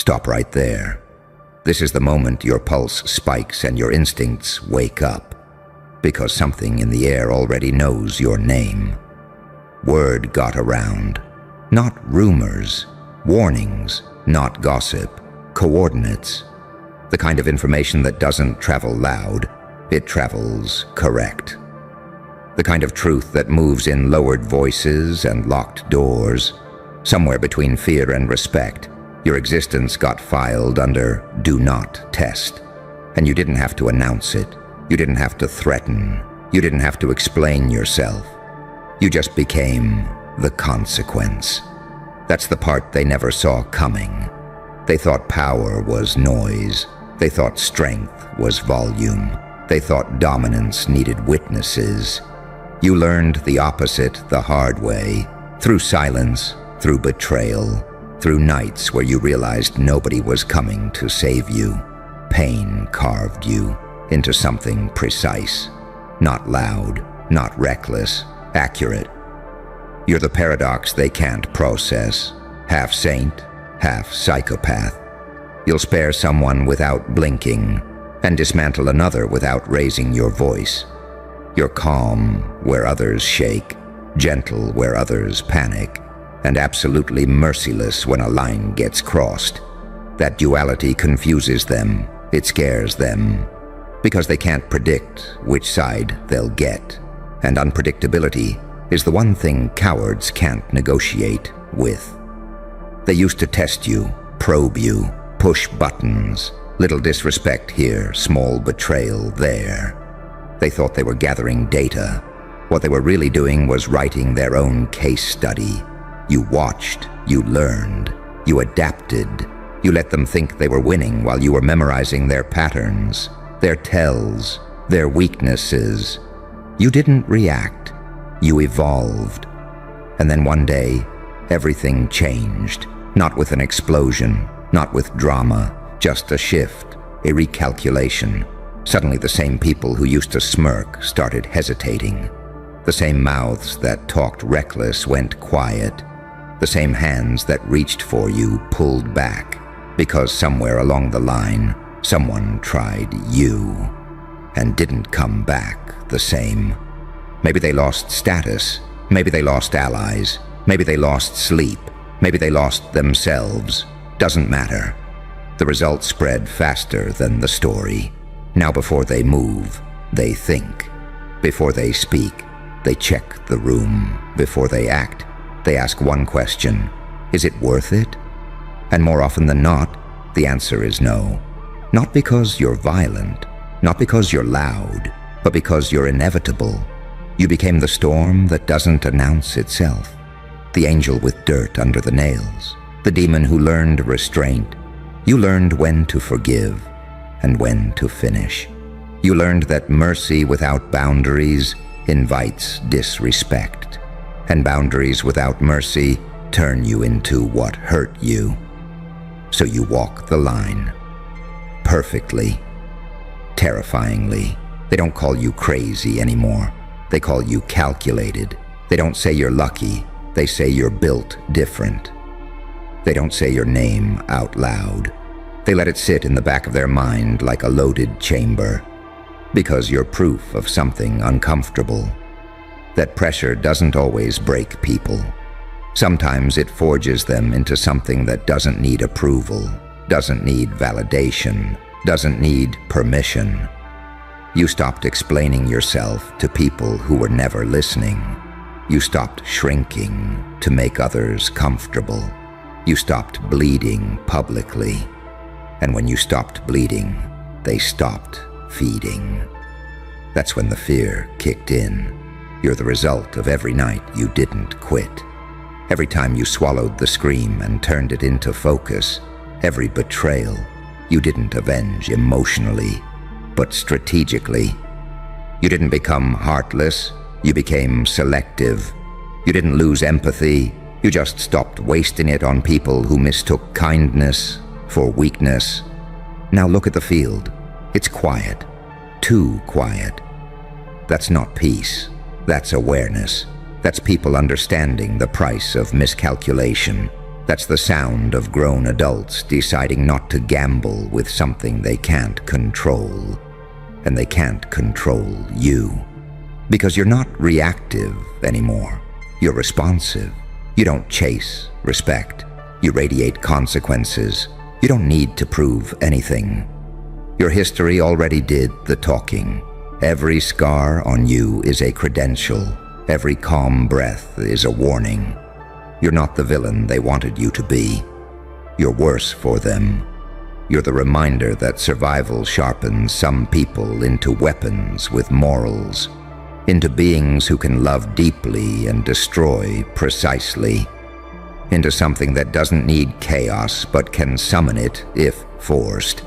Stop right there. This is the moment your pulse spikes and your instincts wake up, because something in the air already knows your name. Word got around. Not rumors, warnings, not gossip, coordinates. The kind of information that doesn't travel loud, it travels correct. The kind of truth that moves in lowered voices and locked doors. Somewhere between fear and respect, your existence got filed under Do Not Test. And you didn't have to announce it. You didn't have to threaten. You didn't have to explain yourself. You just became the consequence. That's the part they never saw coming. They thought power was noise. They thought strength was volume. They thought dominance needed witnesses. You learned the opposite the hard way, through silence, through betrayal, through nights where you realized nobody was coming to save you. Pain carved you into something precise, not loud, not reckless, accurate. You're the paradox they can't process, half saint, half psychopath. You'll spare someone without blinking and dismantle another without raising your voice. You're calm where others shake, gentle where others panic, and absolutely merciless when a line gets crossed. That duality confuses them, it scares them, because they can't predict which side they'll get. And unpredictability is the one thing cowards can't negotiate with. They used to test you, probe you, push buttons, little disrespect here, small betrayal there. They thought they were gathering data. What they were really doing was writing their own case study. You watched, you learned, you adapted. You let them think they were winning while you were memorizing their patterns, their tells, their weaknesses. You didn't react, you evolved. And then one day, everything changed. Not with an explosion, not with drama, just a shift, a recalculation. Suddenly the same people who used to smirk started hesitating. The same mouths that talked reckless went quiet. The same hands that reached for you pulled back, because somewhere along the line, someone tried you and didn't come back the same. Maybe they lost status, maybe they lost allies, maybe they lost sleep, maybe they lost themselves. Doesn't matter. The results spread faster than the story. Now before they move, they think. Before they speak, they check the room. Before they act, they ask one question: is it worth it? And more often than not, the answer is no. Not because you're violent, not because you're loud, but because you're inevitable. You became the storm that doesn't announce itself. The angel with dirt under the nails. The demon who learned restraint. You learned when to forgive and when to finish. You learned that mercy without boundaries invites disrespect, and boundaries without mercy turn you into what hurt you. So you walk the line. Perfectly. Terrifyingly. They don't call you crazy anymore. They call you calculated. They don't say you're lucky. They say you're built different. They don't say your name out loud. They let it sit in the back of their mind like a loaded chamber, because you're proof of something uncomfortable. That pressure doesn't always break people. Sometimes it forges them into something that doesn't need approval, doesn't need validation, doesn't need permission. You stopped explaining yourself to people who were never listening. You stopped shrinking to make others comfortable. You stopped bleeding publicly. And when you stopped bleeding, they stopped feeding. That's when the fear kicked in. You're the result of every night you didn't quit. Every time you swallowed the scream and turned it into focus. Every betrayal you didn't avenge emotionally, but strategically. You didn't become heartless, you became selective. You didn't lose empathy, you just stopped wasting it on people who mistook kindness for weakness. Now look at the field. It's quiet. Too quiet. That's not peace. That's awareness. That's people understanding the price of miscalculation, That's the sound of grown adults deciding not to gamble with something they can't control. And they can't control you. Because you're not reactive anymore. You're responsive. You don't chase respect. You radiate consequences. You don't need to prove anything. Your history already did the talking. Every scar on you is a credential. Every calm breath is a warning. You're not the villain they wanted you to be. You're worse for them. You're the reminder that survival sharpens some people into weapons with morals, into beings who can love deeply and destroy precisely, into something that doesn't need chaos but can summon it if forced.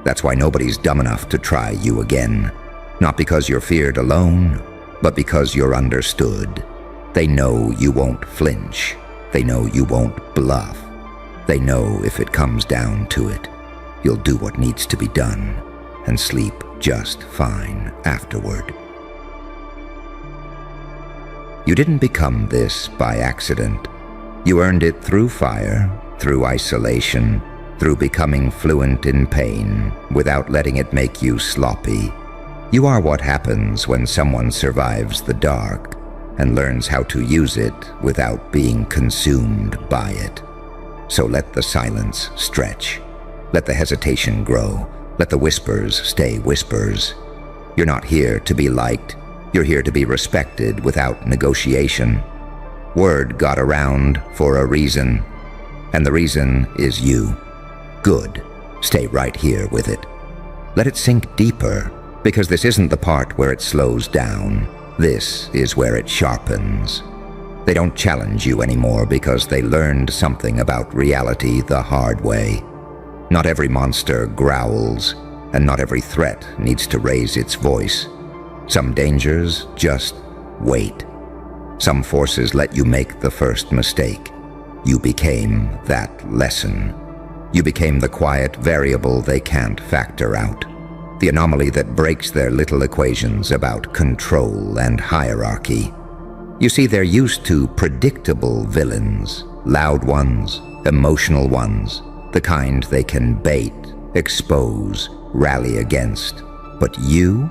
That's why nobody's dumb enough to try you again. Not because you're feared alone, but because you're understood. They know you won't flinch. They know you won't bluff. They know if it comes down to it, you'll do what needs to be done and sleep just fine afterward. You didn't become this by accident. You earned it through fire, through isolation, through becoming fluent in pain without letting it make you sloppy. You are what happens when someone survives the dark and learns how to use it without being consumed by it. So let the silence stretch. Let the hesitation grow. Let the whispers stay whispers. You're not here to be liked. You're here to be respected without negotiation. Word got around for a reason, and the reason is you. Good. Stay right here with it. Let it sink deeper, because this isn't the part where it slows down. This is where it sharpens. They don't challenge you anymore because they learned something about reality the hard way. Not every monster growls, and not every threat needs to raise its voice. Some dangers just wait. Some forces let you make the first mistake. You became that lesson. You became the quiet variable they can't factor out. The anomaly that breaks their little equations about control and hierarchy. You see, they're used to predictable villains, loud ones, emotional ones, the kind they can bait, expose, rally against. But you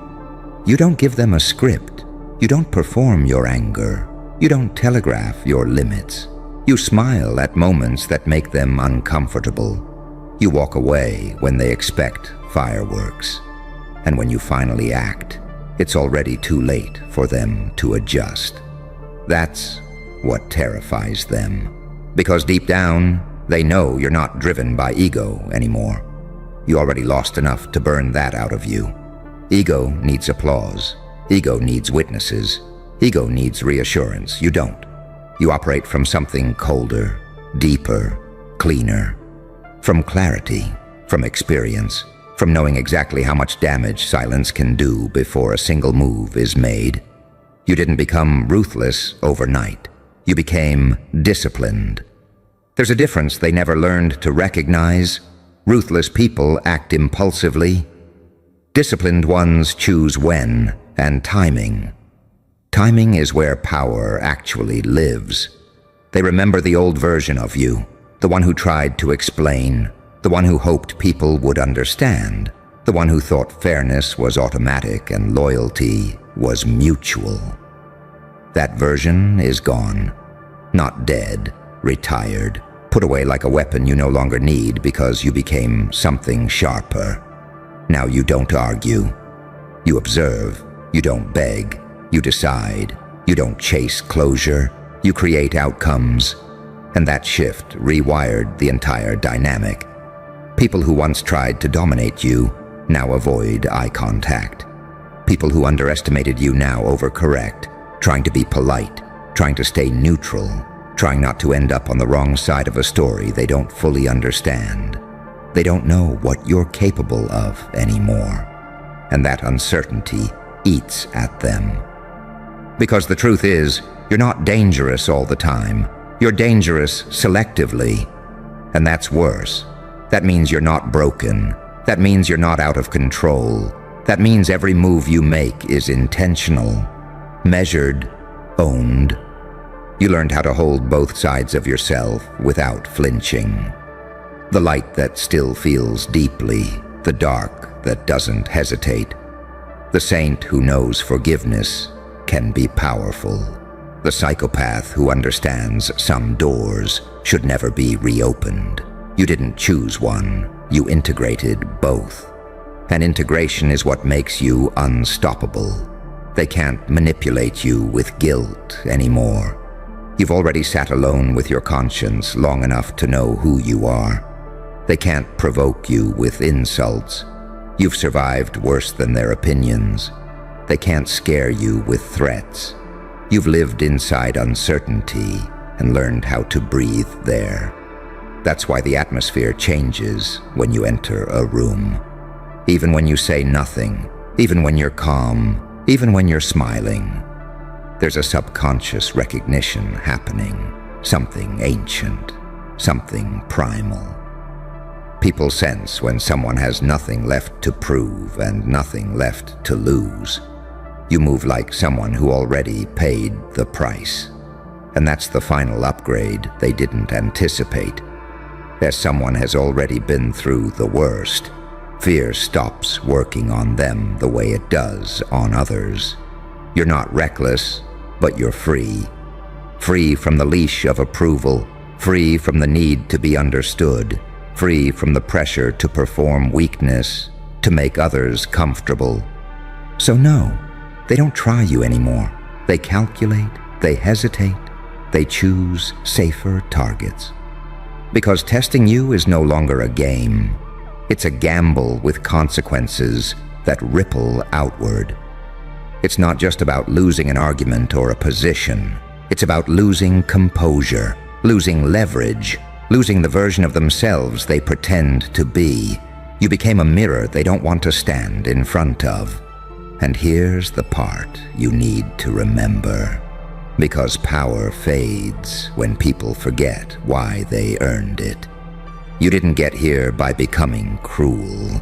don't give them a script. You don't perform your anger. You don't telegraph your limits. You smile at moments that make them uncomfortable. You walk away when they expect fireworks. And when you finally act, it's already too late for them to adjust. That's what terrifies them. Because deep down, they know you're not driven by ego anymore. You already lost enough to burn that out of you. Ego needs applause. Ego needs witnesses. Ego needs reassurance. You don't. You operate from something colder, deeper, cleaner. From clarity, from experience, from knowing exactly how much damage silence can do before a single move is made. You didn't become ruthless overnight. You became disciplined. There's a difference they never learned to recognize. Ruthless people act impulsively. Disciplined ones choose when and timing. Timing is where power actually lives. They remember the old version of you, the one who tried to explain, the one who hoped people would understand, the one who thought fairness was automatic and loyalty was mutual. That version is gone. Not dead, retired, put away like a weapon you no longer need because you became something sharper. Now you don't argue. You observe. You don't beg. You decide. You don't chase closure. You create outcomes. And that shift rewired the entire dynamic. People who once tried to dominate you now avoid eye contact. People who underestimated you now overcorrect, trying to be polite, trying to stay neutral, trying not to end up on the wrong side of a story they don't fully understand. They don't know what you're capable of anymore. And that uncertainty eats at them. Because the truth is, you're not dangerous all the time. You're dangerous selectively. And that's worse. That means you're not broken. That means you're not out of control. That means every move you make is intentional, measured, owned. You learned how to hold both sides of yourself without flinching. The light that still feels deeply, the dark that doesn't hesitate. The saint who knows forgiveness can be powerful. The psychopath who understands some doors should never be reopened. You didn't choose one, you integrated both. And integration is what makes you unstoppable. They can't manipulate you with guilt anymore. You've already sat alone with your conscience long enough to know who you are. They can't provoke you with insults. You've survived worse than their opinions. They can't scare you with threats. You've lived inside uncertainty and learned how to breathe there. That's why the atmosphere changes when you enter a room. Even when you say nothing, even when you're calm, even when you're smiling, there's a subconscious recognition happening, something ancient, something primal. People sense when someone has nothing left to prove and nothing left to lose. You move like someone who already paid the price. And that's the final upgrade they didn't anticipate. As someone has already been through the worst, fear stops working on them the way it does on others. You're not reckless, but you're free. Free from the leash of approval, free from the need to be understood, free from the pressure to perform weakness, to make others comfortable. So no, they don't try you anymore. They calculate, they hesitate, they choose safer targets. Because testing you is no longer a game. It's a gamble with consequences that ripple outward. It's not just about losing an argument or a position. It's about losing composure, losing leverage, losing the version of themselves they pretend to be. You became a mirror they don't want to stand in front of. And here's the part you need to remember. Because power fades when people forget why they earned it. You didn't get here by becoming cruel.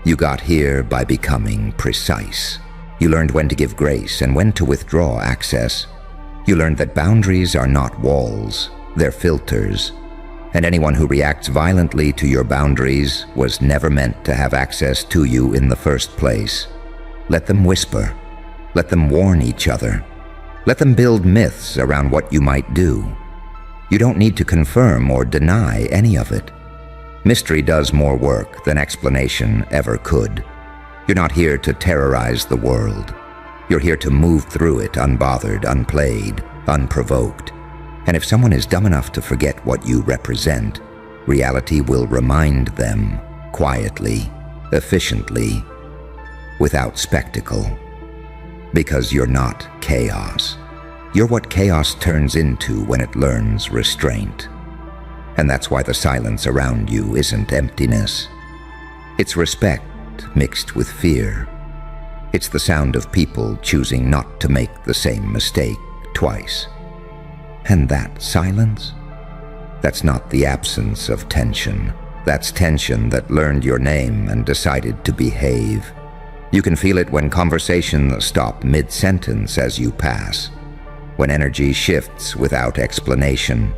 You got here by becoming precise. You learned when to give grace and when to withdraw access. You learned that boundaries are not walls, they're filters. And anyone who reacts violently to your boundaries was never meant to have access to you in the first place. Let them whisper. Let them warn each other. Let them build myths around what you might do. You don't need to confirm or deny any of it. Mystery does more work than explanation ever could. You're not here to terrorize the world. You're here to move through it unbothered, unplayed, unprovoked. And if someone is dumb enough to forget what you represent, reality will remind them quietly, efficiently, without spectacle. Because you're not chaos. You're what chaos turns into when it learns restraint. And that's why the silence around you isn't emptiness. It's respect mixed with fear. It's the sound of people choosing not to make the same mistake twice. And that silence? That's not the absence of tension. That's tension that learned your name and decided to behave. You can feel it when conversations stop mid-sentence as you pass, when energy shifts without explanation,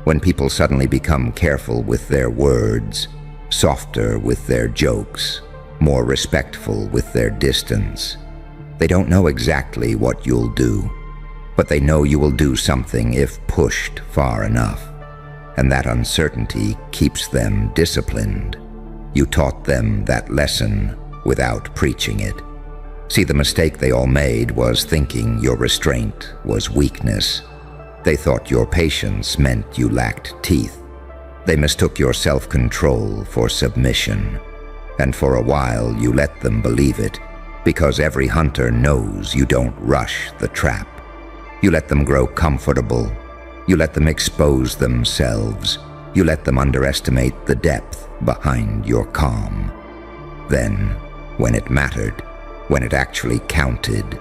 when people suddenly become careful with their words, softer with their jokes, more respectful with their distance. They don't know exactly what you'll do, but they know you will do something if pushed far enough. And that uncertainty keeps them disciplined. You taught them that lesson without preaching it. See, the mistake they all made was thinking your restraint was weakness. They thought your patience meant you lacked teeth. They mistook your self-control for submission. And for a while you let them believe it, because every hunter knows you don't rush the trap. You let them grow comfortable. You let them expose themselves. You let them underestimate the depth behind your calm. Then, when it mattered, when it actually counted,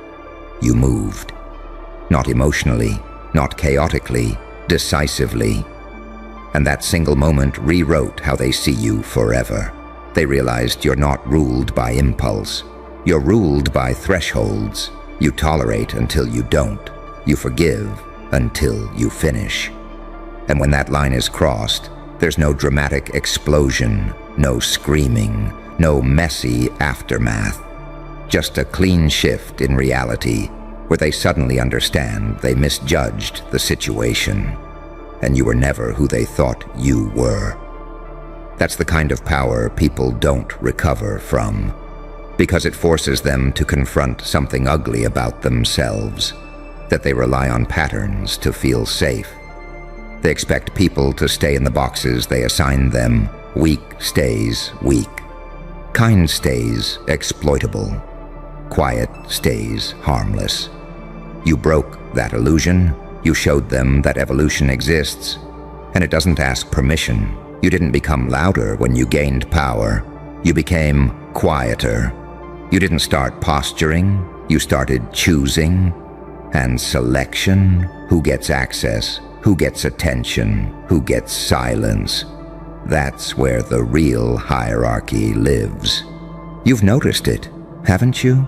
you moved. Not emotionally, not chaotically, decisively. And that single moment rewrote how they see you forever. They realized you're not ruled by impulse. You're ruled by thresholds. You tolerate until you don't. You forgive until you finish. And when that line is crossed, there's no dramatic explosion, no screaming, no messy aftermath. Just a clean shift in reality where they suddenly understand they misjudged the situation, and you were never who they thought you were. That's the kind of power people don't recover from, because it forces them to confront something ugly about themselves, that they rely on patterns to feel safe. They expect people to stay in the boxes they assign them. Weak stays weak. Kind stays exploitable. Quiet stays harmless. You broke that illusion. You showed them that evolution exists, and it doesn't ask permission. You didn't become louder when you gained power. You became quieter. You didn't start posturing. You started choosing. And selection, who gets access, who gets attention, who gets silence. That's where the real hierarchy lives. You've noticed it, haven't you?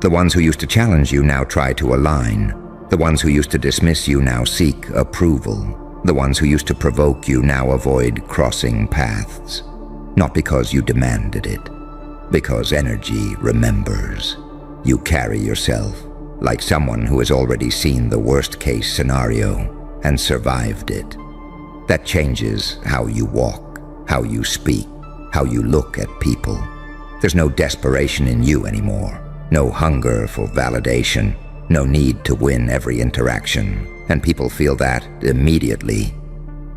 The ones who used to challenge you now try to align. The ones who used to dismiss you now seek approval. The ones who used to provoke you now avoid crossing paths. Not because you demanded it, because energy remembers. You carry yourself like someone who has already seen the worst-case scenario and survived it. That changes how you walk, how you speak, how you look at people. There's no desperation in you anymore, no hunger for validation, no need to win every interaction, and people feel that immediately.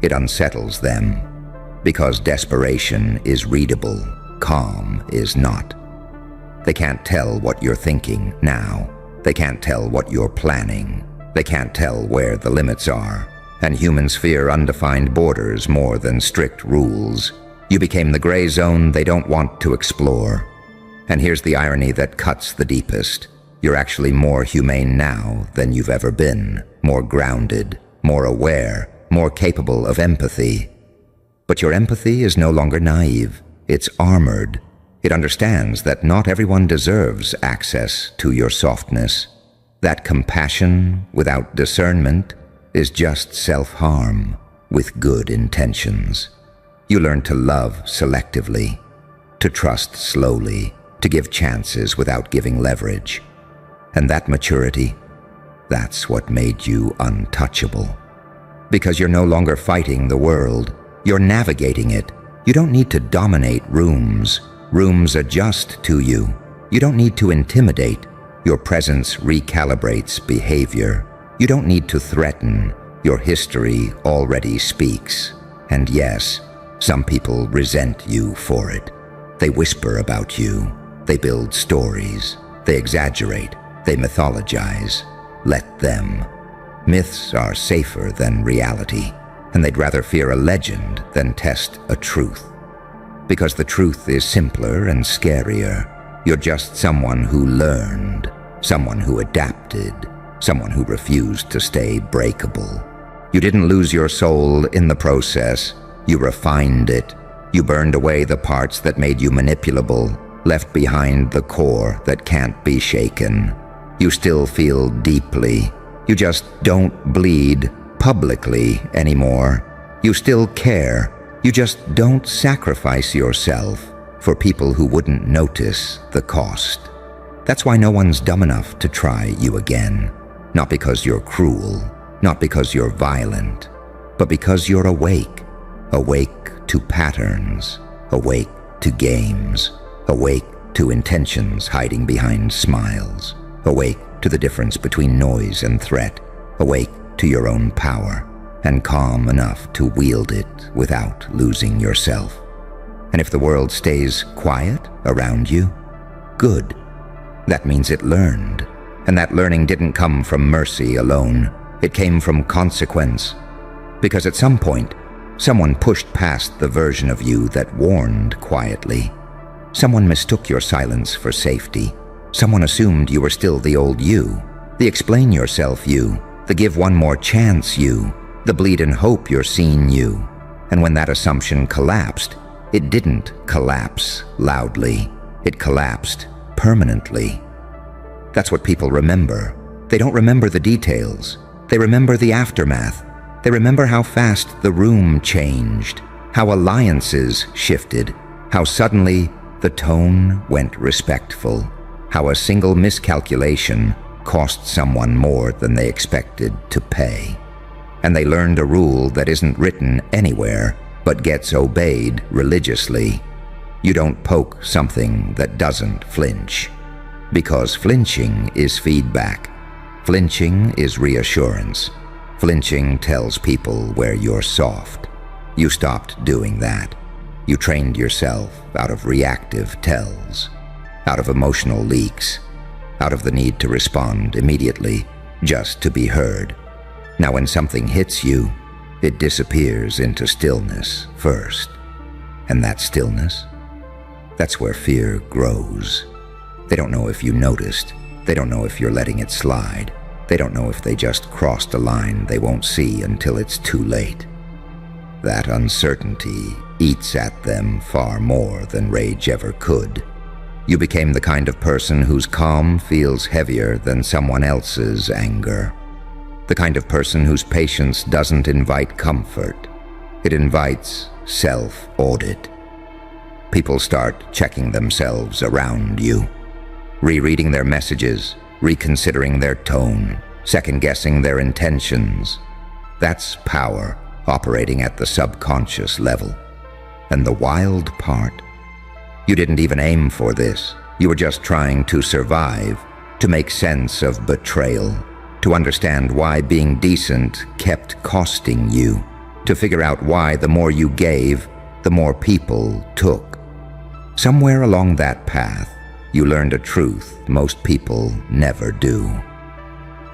It unsettles them, because desperation is readable, calm is not. They can't tell what you're thinking now. They can't tell what you're planning. They can't tell where the limits are. And humans fear undefined borders more than strict rules. You became the gray zone they don't want to explore. And here's the irony that cuts the deepest. You're actually more humane now than you've ever been, more grounded, more aware, more capable of empathy. But your empathy is no longer naive. It's armored. It understands that not everyone deserves access to your softness. That compassion without discernment is just self-harm with good intentions. You learn to love selectively, to trust slowly, to give chances without giving leverage. And that maturity, that's what made you untouchable. Because you're no longer fighting the world, you're navigating it. You don't need to dominate rooms. Rooms adjust to you. You don't need to intimidate. Your presence recalibrates behavior. You don't need to threaten. Your history already speaks. And yes, some people resent you for it. They whisper about you. They build stories. They exaggerate. They mythologize. Let them. Myths are safer than reality, and they'd rather fear a legend than test a truth. Because the truth is simpler and scarier. You're just someone who learned, someone who adapted, someone who refused to stay breakable. You didn't lose your soul in the process. You refined it. You burned away the parts that made you manipulable, left behind the core that can't be shaken. You still feel deeply. You just don't bleed publicly anymore. You still care. You just don't sacrifice yourself for people who wouldn't notice the cost. That's why no one's dumb enough to try you again. Not because you're cruel, not because you're violent, but because you're awake. Awake to patterns, awake to games, awake to intentions hiding behind smiles, awake to the difference between noise and threat, awake to your own power, and calm enough to wield it without losing yourself. And if the world stays quiet around you, good. That means it learned. And that learning didn't come from mercy alone. It came from consequence. Because at some point, someone pushed past the version of you that warned quietly. Someone mistook your silence for safety. Someone assumed you were still the old you, the explain yourself you, the give one more chance you, the bleed and hope you're seen you. And when that assumption collapsed, it didn't collapse loudly. It collapsed permanently. That's what people remember. They don't remember the details. They remember the aftermath. They remember how fast the room changed, how alliances shifted, how suddenly the tone went respectful, how a single miscalculation cost someone more than they expected to pay. And they learned a rule that isn't written anywhere, but gets obeyed religiously. You don't poke something that doesn't flinch. Because flinching is feedback. Flinching is reassurance. Flinching tells people where you're soft. You stopped doing that. You trained yourself out of reactive tells, out of emotional leaks, out of the need to respond immediately, just to be heard. Now when something hits you, it disappears into stillness first. And that stillness, that's where fear grows. They don't know if you noticed. They don't know if you're letting it slide. They don't know if they just crossed a line they won't see until it's too late. That uncertainty eats at them far more than rage ever could. You became the kind of person whose calm feels heavier than someone else's anger. The kind of person whose patience doesn't invite comfort. It invites self-audit. People start checking themselves around you, rereading their messages, reconsidering their tone, second-guessing their intentions. That's power operating at the subconscious level. And the wild part, you didn't even aim for this. You were just trying to survive, to make sense of betrayal, to understand why being decent kept costing you, to figure out why the more you gave, the more people took. Somewhere along that path, you learned a truth most people never do.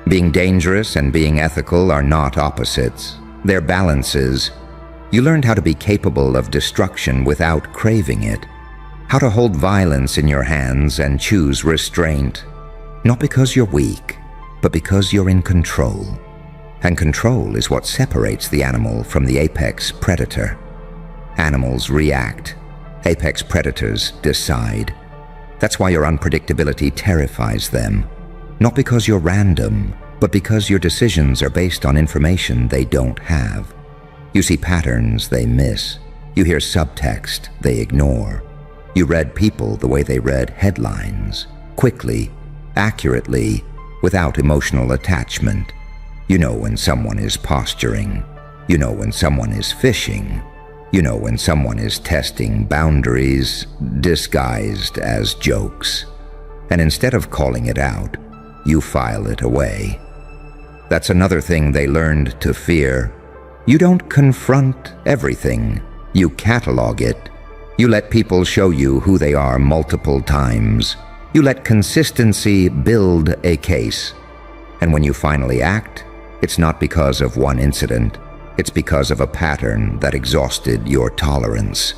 Being dangerous and being ethical are not opposites. They're balances. You learned how to be capable of destruction without craving it, how to hold violence in your hands and choose restraint, not because you're weak, but because you're in control. And control is what separates the animal from the apex predator. Animals react. Apex predators decide. That's why your unpredictability terrifies them. Not because you're random, but because your decisions are based on information they don't have. You see patterns they miss. You hear subtext they ignore. You read people the way they read headlines, quickly, accurately, without emotional attachment. You know when someone is posturing. You know when someone is fishing. You know when someone is testing boundaries disguised as jokes. And instead of calling it out, you file it away. That's another thing they learned to fear. You don't confront everything. You catalog it. You let people show you who they are multiple times. You let consistency build a case. And when you finally act, it's not because of one incident. It's because of a pattern that exhausted your tolerance.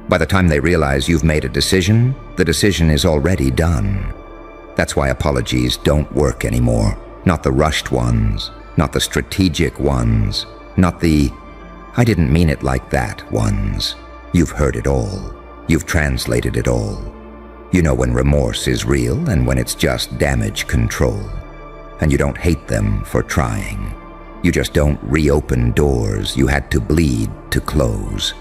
By the time they realize you've made a decision, the decision is already done. That's why apologies don't work anymore. Not the rushed ones, not the strategic ones, not the "I didn't mean it like that" ones. You've heard it all. You've translated it all. You know when remorse is real and when it's just damage control. And you don't hate them for trying. You just don't reopen doors you had to bleed to close.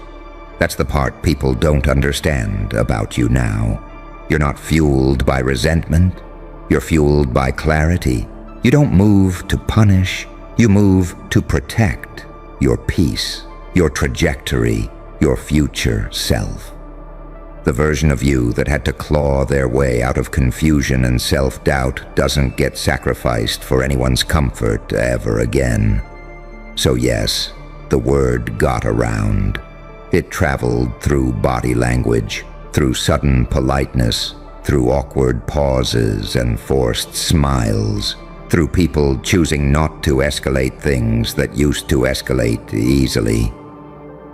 That's the part people don't understand about you now. You're not fueled by resentment. You're fueled by clarity. You don't move to punish. You move to protect your peace, your trajectory, your future self. The version of you that had to claw their way out of confusion and self-doubt doesn't get sacrificed for anyone's comfort ever again. So yes, the word got around. It traveled through body language, through sudden politeness, through awkward pauses and forced smiles, through people choosing not to escalate things that used to escalate easily,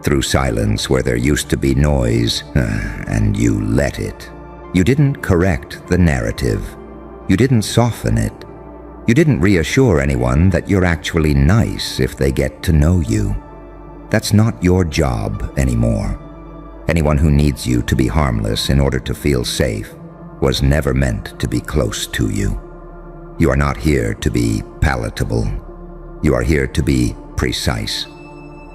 through silence where there used to be noise, and you let it. You didn't correct the narrative. You didn't soften it. You didn't reassure anyone that you're actually nice if they get to know you. That's not your job anymore. Anyone who needs you to be harmless in order to feel safe was never meant to be close to you. You are not here to be palatable. You are here to be precise.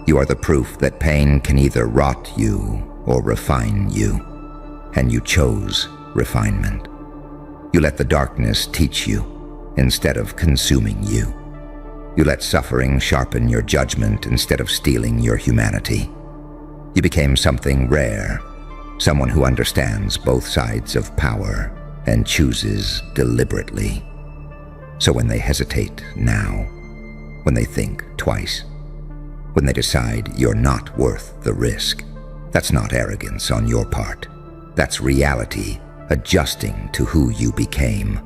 You are the proof that pain can either rot you or refine you, and you chose refinement. You let the darkness teach you instead of consuming you. You let suffering sharpen your judgment instead of stealing your humanity. You became something rare, someone who understands both sides of power and chooses deliberately. So when they hesitate now, when they think twice, when they decide you're not worth the risk, that's not arrogance on your part. That's reality adjusting to who you became.